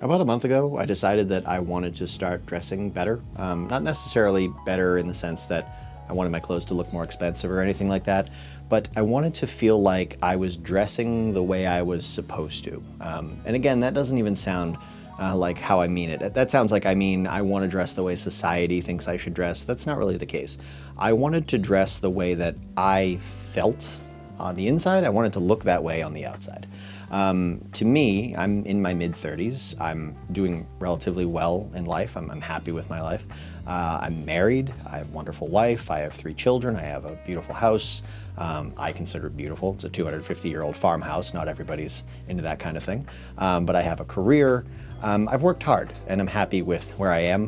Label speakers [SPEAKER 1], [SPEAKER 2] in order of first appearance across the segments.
[SPEAKER 1] About a month ago, I decided that I wanted to start dressing better. Not necessarily better in the sense that I wanted my clothes to look more expensive or anything like that, but I wanted to feel like I was dressing the way I was supposed to. And again, that doesn't even sound like how I mean it. That sounds like I mean I want to dress the way society thinks I should dress. That's not really the case. I wanted to dress the way that I felt on the inside. I wanted to look that way on the outside. To me, I'm in my mid-30s. I'm doing relatively well in life. I'm happy with my life. I'm married. I have a wonderful wife. I have 3 children. I have a beautiful house. I consider it beautiful. It's a 250-year-old farmhouse. Not everybody's into that kind of thing. But I have a career. I've worked hard, and I'm happy with where I am.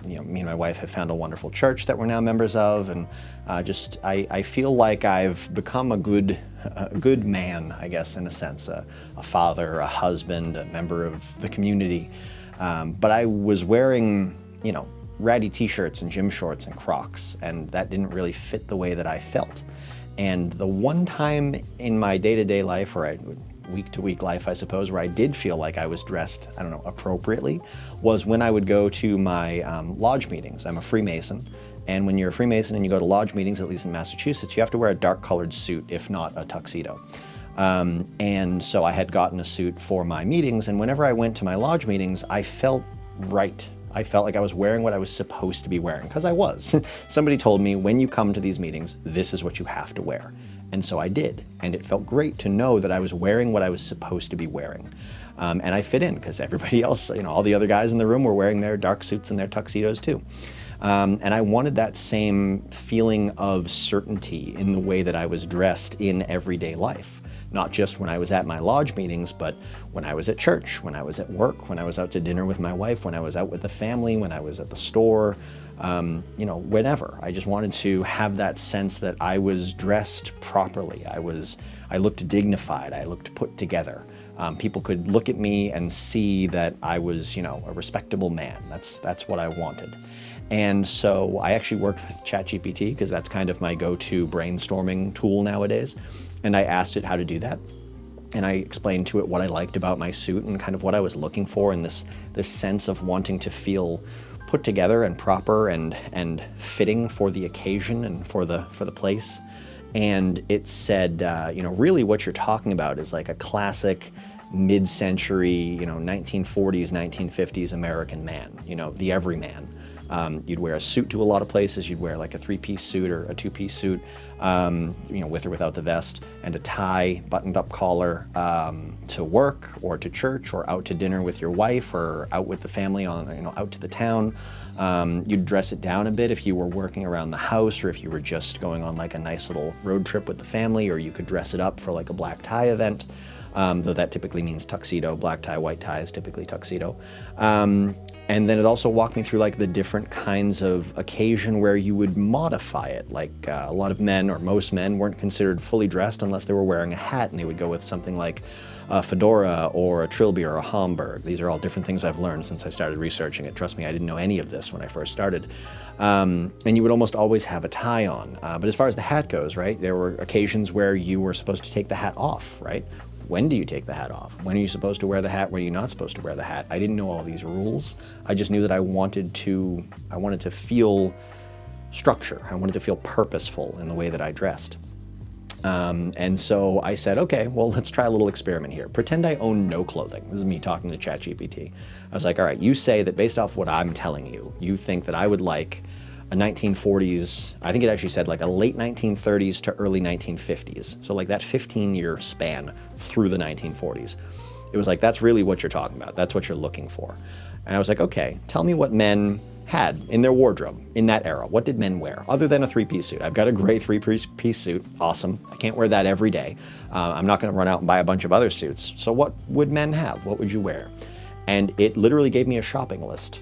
[SPEAKER 1] Me and my wife have found a wonderful church that we're now members of, and I feel like I've become a good man, I guess, in a sense, a father, a husband, a member of the community. But I was wearing, ratty t-shirts and gym shorts and Crocs, and that didn't really fit the way that I felt. And the one time in my day-to-day life, or week-to-week life, I suppose, where I did feel like I was dressed, appropriately, was when I would go to my lodge meetings. I'm a Freemason, and when you're a Freemason and you go to lodge meetings, at least in Massachusetts, you have to wear a dark-colored suit, if not a tuxedo. And so I had gotten a suit for my meetings, and whenever I went to my lodge meetings, I felt right. I felt like I was wearing what I was supposed to be wearing, because I was. Somebody told me, when you come to these meetings, this is what you have to wear. And so I did, and it felt great to know that I was wearing what I was supposed to be wearing. And I fit in, because everybody else, all the other guys in the room were wearing their dark suits and their tuxedos too. And I wanted that same feeling of certainty in the way that I was dressed in everyday life. Not just when I was at my lodge meetings, but when I was at church, when I was at work, when I was out to dinner with my wife, when I was out with the family, when I was at the store, whenever. I just wanted to have that sense that I was dressed properly. I looked dignified. I looked put together. People could look at me and see that I was, a respectable man. That's what I wanted. And so I actually worked with ChatGPT, because that's kind of my go-to brainstorming tool nowadays. And I asked it how to do that. And I explained to it what I liked about my suit and kind of what I was looking for, and this sense of wanting to feel put together and proper and fitting for the occasion and for the place. And it said, really what you're talking about is like a classic mid-century, 1940s, 1950s American man, the everyman. You'd wear a suit to a lot of places. You'd wear like a 3-piece suit or a 2-piece suit, with or without the vest, and a tie, buttoned up collar, to work or to church or out to dinner with your wife or out with the family out to the town. You'd dress it down a bit if you were working around the house, or if you were just going on like a nice little road trip with the family, or you could dress it up for like a black tie event. Though that typically means tuxedo. Black tie, white tie is typically tuxedo. And then it also walked me through like the different kinds of occasion where you would modify it. Like a lot of men, or most men, weren't considered fully dressed unless they were wearing a hat, and they would go with something like a fedora or a trilby or a Homburg. These are all different things I've learned since I started researching it. Trust me, I didn't know any of this when I first started. And you would almost always have a tie on. But as far as the hat goes, right, there were occasions where you were supposed to take the hat off, right? When do you take the hat off? When are you supposed to wear the hat? When are you not supposed to wear the hat? I didn't know all these rules. I just knew that I wanted to feel structure. I wanted to feel purposeful in the way that I dressed. And so I said, okay, well, let's try a little experiment here. Pretend I own no clothing. This is me talking to ChatGPT. I was like, all right, you say that based off what I'm telling you, you think that I would like a 1940s, I think it actually said like a late 1930s to early 1950s. So like that 15-year span through the 1940s. It was like, that's really what you're talking about. That's what you're looking for. And I was like, okay, tell me what men had in their wardrobe in that era. What did men wear other than a 3-piece suit? I've got a gray 3-piece suit. Awesome. I can't wear that every day. I'm not going to run out and buy a bunch of other suits. So what would men have? What would you wear? And it literally gave me a shopping list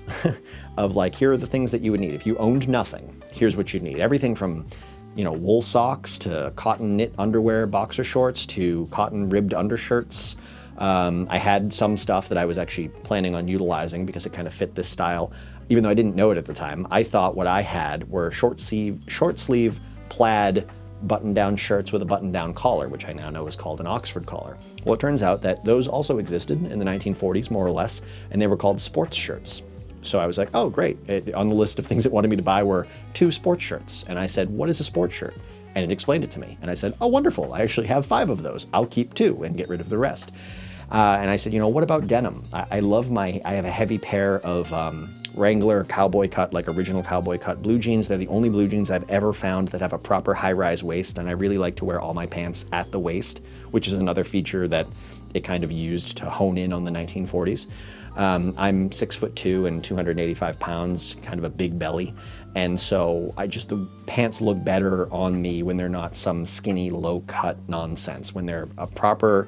[SPEAKER 1] of like, here are the things that you would need. If you owned nothing, here's what you'd need. Everything from, wool socks to cotton knit underwear, boxer shorts, to cotton ribbed undershirts. I had some stuff that I was actually planning on utilizing because it kind of fit this style. Even though I didn't know it at the time, I thought what I had were short sleeve plaid button-down shirts with a button-down collar, which I now know is called an Oxford collar. Well, it turns out that those also existed in the 1940s, more or less, and they were called sports shirts. So I was like, oh, great. On the list of things it wanted me to buy were 2 sports shirts. And I said, what is a sports shirt? And it explained it to me. And I said, oh, wonderful. I actually have 5 of those. I'll keep 2 and get rid of the rest. And I said, what about denim? I have a heavy pair of Wrangler cowboy cut, like original cowboy cut blue jeans. They're the only blue jeans I've ever found that have a proper high-rise waist. And I really like to wear all my pants at the waist, which is another feature that it kind of used to hone in on the 1940s. I'm 6'2" and 285 pounds, kind of a big belly. And so the pants look better on me when they're not some skinny, low-cut nonsense. When they're a proper,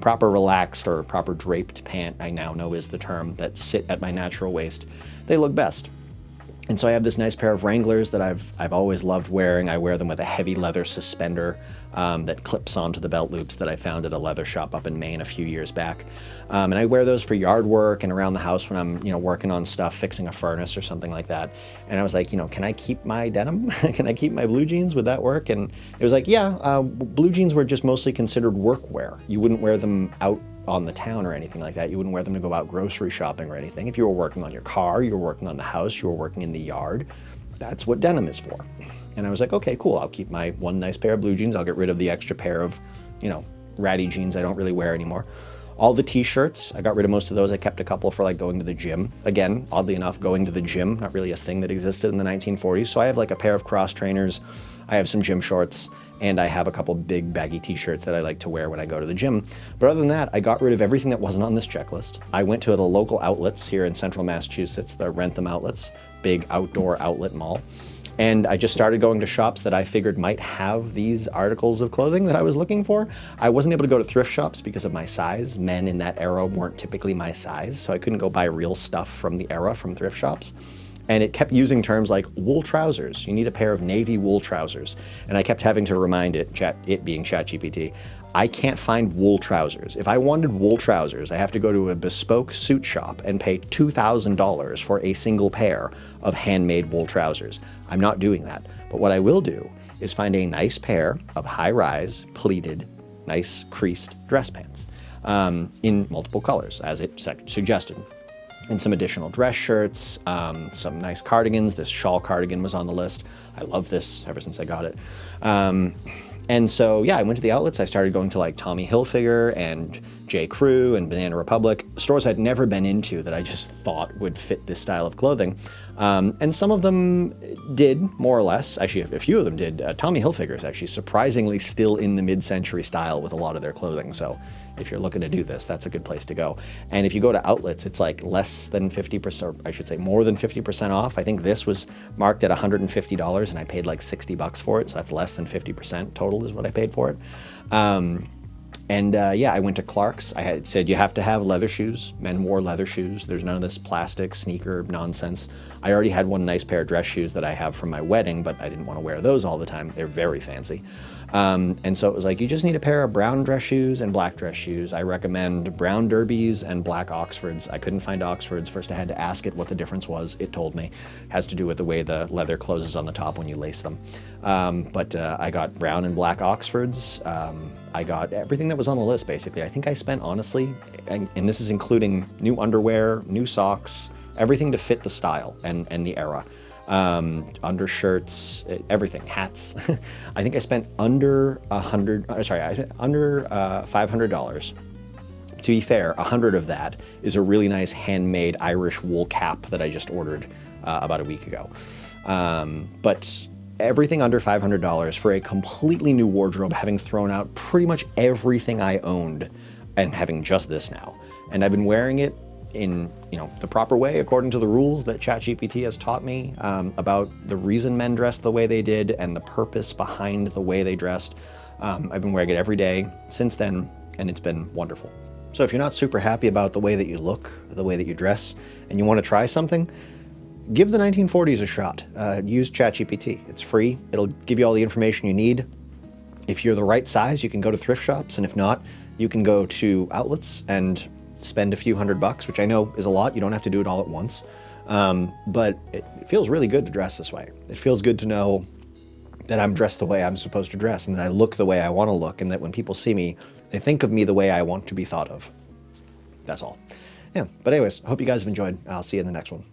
[SPEAKER 1] proper relaxed or proper draped pant, I now know is the term, that sit at my natural waist, they look best. And so I have this nice pair of Wranglers that I've always loved wearing. I wear them with a heavy leather suspender that clips onto the belt loops that I found at a leather shop up in Maine a few years back. And I wear those for yard work and around the house when I'm, working on stuff, fixing a furnace or something like that. And I was like, can I keep my denim? Can I keep my blue jeans? Would that work? And it was like, yeah, blue jeans were just mostly considered workwear. You wouldn't wear them out on the town or anything like that. You wouldn't wear them to go out grocery shopping or anything. If you were working on your car, you were working on the house, you were working in the yard, that's what denim is for. And I was like, okay, cool. I'll keep my one nice pair of blue jeans. I'll get rid of the extra pair of, ratty jeans I don't really wear anymore. All the t-shirts, I got rid of most of those. I kept a couple for like going to the gym. Again, oddly enough, going to the gym, not really a thing that existed in the 1940s. So I have like a pair of cross trainers, I have some gym shorts, and I have a couple big baggy t-shirts that I like to wear when I go to the gym. But other than that, I got rid of everything that wasn't on this checklist. I went to the local outlets here in central Massachusetts, the Wrentham Outlets, big outdoor outlet mall. And I just started going to shops that I figured might have these articles of clothing that I was looking for. I wasn't able to go to thrift shops because of my size. Men in that era weren't typically my size, so I couldn't go buy real stuff from the era from thrift shops. And it kept using terms like wool trousers. You need a pair of navy wool trousers. And I kept having to remind it being ChatGPT, I can't find wool trousers. If I wanted wool trousers, I have to go to a bespoke suit shop and pay $2,000 for a single pair of handmade wool trousers. I'm not doing that. But what I will do is find a nice pair of high-rise, pleated, nice creased dress pants in multiple colors, as it suggested. And some additional dress shirts, some nice cardigans. This shawl cardigan was on the list. I love this ever since I got it. And so, yeah, I went to the outlets. I started going to like Tommy Hilfiger and J. Crew and Banana Republic, stores I'd never been into that I just thought would fit this style of clothing. And some of them did, more or less. Actually, a few of them did. Tommy Hilfiger is actually surprisingly still in the mid-century style with a lot of their clothing. So if you're looking to do this, that's a good place to go. And if you go to outlets, it's like less than 50%, or I should say more than 50% off. I think this was marked at $150 and I paid like $60 for it. So that's less than 50% total is what I paid for it. Yeah, I went to Clark's. I had said you have to have leather shoes. Men wore leather shoes. There's none of this plastic sneaker nonsense. I already had one nice pair of dress shoes that I have from my wedding, but I didn't want to wear those all the time. They're very fancy. And so it was like, you just need a pair of brown dress shoes and black dress shoes. I recommend brown derbies and black Oxfords. I couldn't find Oxfords. First I had to ask it what the difference was. It told me. It has to do with the way the leather closes on the top when you lace them. I got brown and black Oxfords. I got everything that was on the list, basically. I think I spent, honestly, and this is including new underwear, new socks, everything to fit the style and the era. Undershirts, everything, hats. I think I spent under $500. To be fair, 100 of that is a really nice handmade Irish wool cap that I just ordered about a week ago. But everything under $500 for a completely new wardrobe, having thrown out pretty much everything I owned and having just this now. And I've been wearing it in the proper way, according to the rules that ChatGPT has taught me about the reason men dressed the way they did and the purpose behind the way they dressed. I've been wearing it every day since then, and it's been wonderful. So if you're not super happy about the way that you look, the way that you dress, and you want to try something, give the 1940s a shot. Use ChatGPT. It's free. It'll give you all the information you need. If you're the right size, you can go to thrift shops, and if not, you can go to outlets and spend a few $100, which I know is a lot. You don't have to do it all at once. But it feels really good to dress this way. It feels good to know, that I'm dressed the way I'm supposed to dress, and that I look the way I want to look, and that when people see me, they think of me the way I want to be thought of. That's all. Yeah, but anyways, I hope you guys have enjoyed. I'll see you in the next one.